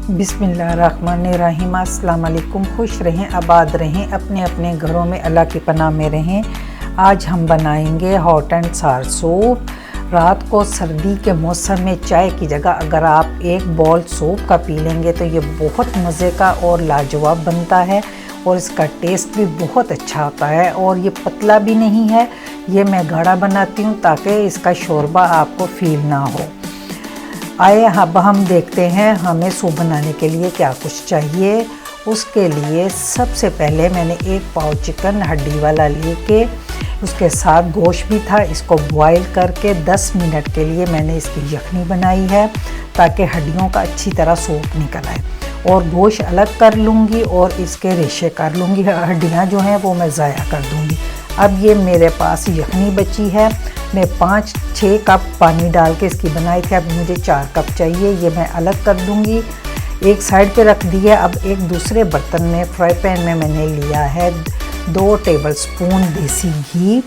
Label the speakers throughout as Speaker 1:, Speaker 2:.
Speaker 1: बिस्मिल्लाहिर्रहमानिर्रहीम। अस्सलाम वालेकुम। खुश रहें, आबाद रहें, अपने अपने घरों में अल्लाह की पनाह में रहें। आज हम बनाएंगे हॉट एंड सार सूप। रात को सर्दी के मौसम में चाय की जगह अगर आप एक बॉल सूप का पी लेंगे तो ये बहुत मज़े का और लाजवाब बनता है और इसका टेस्ट भी बहुत अच्छा होता है और ये पतला भी नहीं है। ये मैं गाढ़ा बनाती हूँ ताकि इसका शोरबा आपको फील ना हो। आइए अब हम देखते हैं हमें सूप बनाने के लिए क्या कुछ चाहिए। उसके लिए सबसे पहले मैंने एक पाव चिकन हड्डी वाला लेके उसके साथ गोश्त भी था, इसको बॉईल करके 10 मिनट के लिए मैंने इसकी यखनी बनाई है ताकि हड्डियों का अच्छी तरह सूप निकल आए। और गोश्त अलग कर लूँगी और इसके रेशे कर लूँगी, हड्डियाँ जो हैं वो मैं ज़ाया कर दूँगी। अब ये मेरे पास यखनी बची है, मैं 5-6 कप पानी डाल के इसकी बनाई थी। अब मुझे 4 कप चाहिए, ये मैं अलग कर दूँगी, एक साइड पे रख दी है। अब एक दूसरे बर्तन में फ्राई पैन में मैंने लिया है 2 टेबलस्पून देसी घी।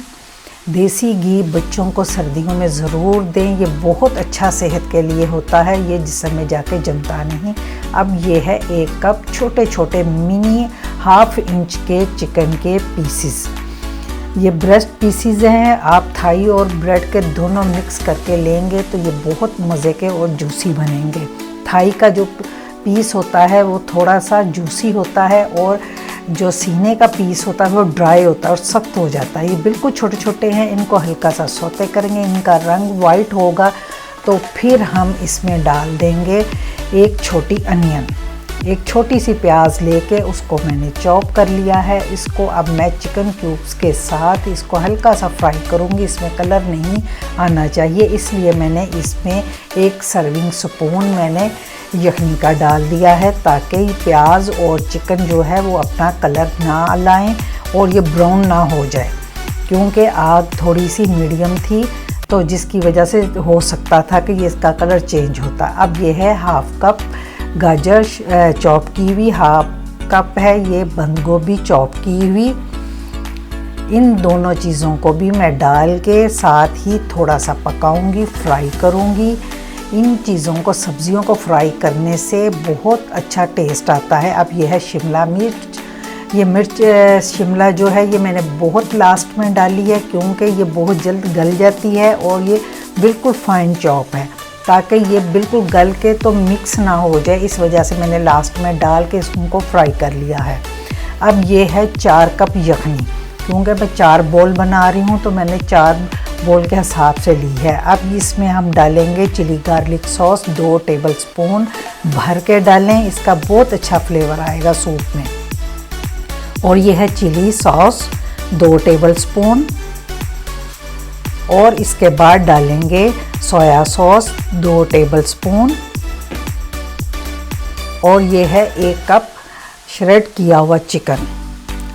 Speaker 1: देसी घी बच्चों को सर्दियों में ज़रूर दें, ये बहुत अच्छा सेहत के लिए होता है, ये जिस्म में जाके जमता नहीं। अब ये है 1 कप छोटे छोटे मिनी 1/2 इंच के चिकन के पीसीस। ये ब्रेस्ट पीसीज हैं, आप थाई और ब्रेड के दोनों मिक्स करके लेंगे तो ये बहुत मज़े के और जूसी बनेंगे। थाई का जो पीस होता है वो थोड़ा सा जूसी होता है और जो सीने का पीस होता है वो ड्राई होता है और सख्त हो जाता है। ये बिल्कुल छोटे छोटे हैं, इनको हल्का सा सौते करेंगे, इनका रंग वाइट होगा तो फिर हम इसमें डाल देंगे एक छोटी अनियन, एक छोटी सी प्याज लेके उसको मैंने चॉप कर लिया है। इसको अब मैं चिकन क्यूब्स के साथ इसको हल्का सा फ्राई करूँगी, इसमें कलर नहीं आना चाहिए, इसलिए मैंने इसमें 1 सर्विंग स्पून मैंने यखनी का डाल दिया है ताकि प्याज और चिकन जो है वो अपना कलर ना लाएं और ये ब्राउन ना हो जाए, क्योंकि आग थोड़ी सी मीडियम थी तो जिसकी वजह से हो सकता था कि ये इसका कलर चेंज होता। अब ये है 1/2 कप गाजर चॉप की हुई, 1/2 कप है ये बंद गोभी चॉप की हुई। इन दोनों चीज़ों को भी मैं डाल के साथ ही थोड़ा सा पकाऊंगी, फ्राई करूंगी। इन चीज़ों को, सब्जियों को फ्राई करने से बहुत अच्छा टेस्ट आता है। अब ये है शिमला मिर्च। ये मिर्च शिमला जो है ये मैंने बहुत लास्ट में डाली है क्योंकि ये बहुत जल्द गल जाती है और ये बिल्कुल फाइन चॉप है ताकि ये बिल्कुल गल के तो मिक्स ना हो जाए, इस वजह से मैंने लास्ट में डाल के इसको फ्राई कर लिया है। अब ये है 4 कप यखनी, क्योंकि मैं 4 बोल बना रही हूँ तो मैंने 4 बोल के हिसाब से ली है। अब इसमें हम डालेंगे चिली गार्लिक सॉस 2 टेबलस्पून भर के डालें, इसका बहुत अच्छा फ्लेवर आएगा सूप में। और ये है चिली सॉस 2 टेबलस्पून और इसके बाद डालेंगे सोया सॉस 2 टेबलस्पून और ये है 1 कप श्रेड किया हुआ चिकन।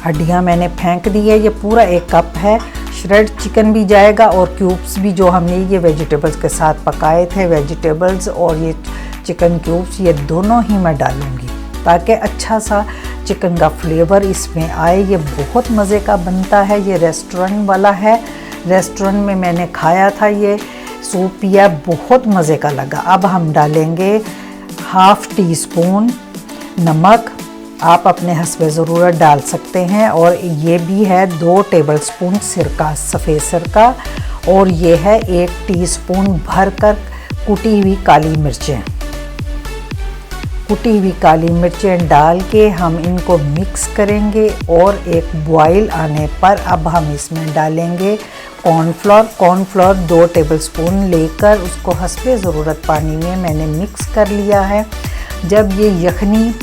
Speaker 1: हड्डियां मैंने फेंक दी है, ये पूरा 1 कप है। श्रेड चिकन भी जाएगा और क्यूब्स भी जो हमने ये वेजिटेबल्स के साथ पकाए थे, वेजिटेबल्स और ये चिकन क्यूब्स, ये दोनों ही मैं डालूँगी ताकि अच्छा सा चिकन का फ्लेवर इसमें आए। ये बहुत मज़े का बनता है, ये रेस्टोरेंट वाला है, रेस्टोरेंट में मैंने खाया था ये सूप पिया, बहुत मज़े का लगा। अब हम डालेंगे 1/2 टीस्पून नमक, आप अपने हस्बे ज़रूरत डाल सकते हैं। और ये भी है 2 टेबलस्पून सिरका, सफ़ेद सिरका। और ये है 1 टीस्पून भरकर कुटी हुई काली मिर्चें। कुटी हुई काली मिर्चें डाल के हम इनको मिक्स करेंगे और एक बॉईल आने पर अब हम इसमें डालेंगे कॉर्नफ्लोर 2 टेबलस्पून लेकर उसको हस्बे ज़रूरत पानी में मैंने मिक्स कर लिया है। जब ये यखनी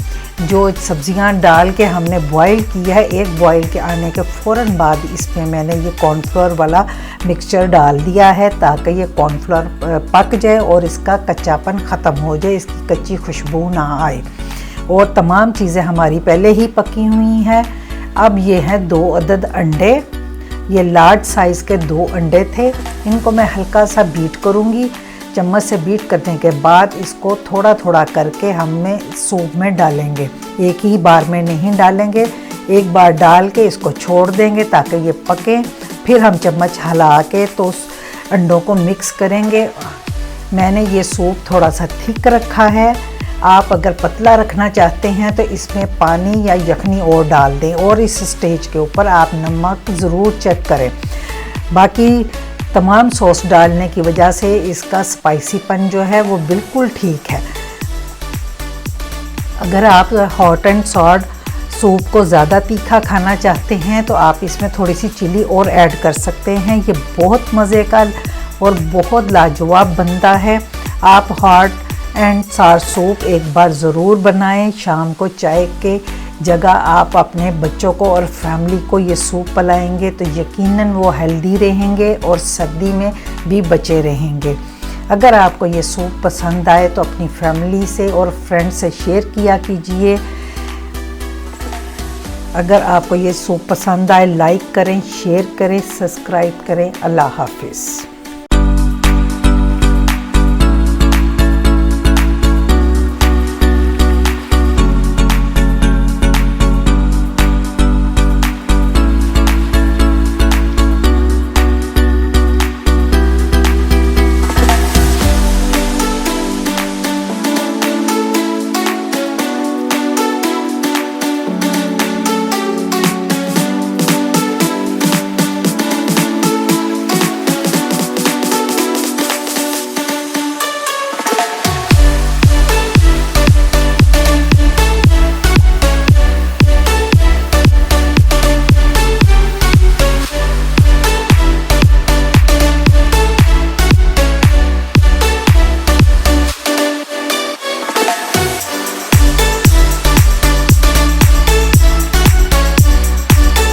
Speaker 1: जो सब्जियां डाल के हमने बॉईल किया है, एक बॉईल के आने के फ़ौरन बाद इसमें मैंने ये कॉर्नफ्लोर वाला मिक्सचर डाल दिया है ताकि ये कॉर्नफ्लोर पक जाए और इसका कच्चापन ख़त्म हो जाए, इसकी कच्ची खुशबू ना आए। और तमाम चीज़ें हमारी पहले ही पकी हुई हैं। अब ये हैं 2 अदद अंडे, ये लार्ज साइज़ के 2 अंडे थे, इनको मैं हल्का सा बीट करूँगी। चम्मच से बीट करने के बाद इसको थोड़ा थोड़ा करके हमें सूप में डालेंगे, एक ही बार में नहीं डालेंगे, एक बार डाल के इसको छोड़ देंगे ताकि ये पके। फिर हम चम्मच हिला के तो उस अंडों को मिक्स करेंगे। मैंने ये सूप थोड़ा सा थिक रखा है। आप अगर पतला रखना चाहते हैं तो इसमें पानी या यखनी और डाल दें, और इस स्टेज के ऊपर आप नमक ज़रूर चेक करें। बाकी तमाम सॉस डालने की वजह से इसका स्पाइसीपन जो है वो बिल्कुल ठीक है। अगर आप हॉट एंड सॉर सूप को ज़्यादा तीखा खाना चाहते हैं तो आप इसमें थोड़ी सी चिली और ऐड कर सकते हैं। ये बहुत मज़े का और बहुत लाजवाब बनता है। आप हॉट एंड सॉर सूप एक बार ज़रूर बनाएं। शाम को चाय के जगह आप अपने बच्चों को और फैमिली को ये सूप पिलाएंगे तो यकीनन वो हेल्दी रहेंगे और सर्दी में भी बचे रहेंगे। अगर आपको ये सूप पसंद आए तो अपनी फैमिली से और फ्रेंड से शेयर किया कीजिए। अगर आपको ये सूप पसंद आए लाइक करें, शेयर करें, सब्सक्राइब करें। अल्लाह हाफिज़।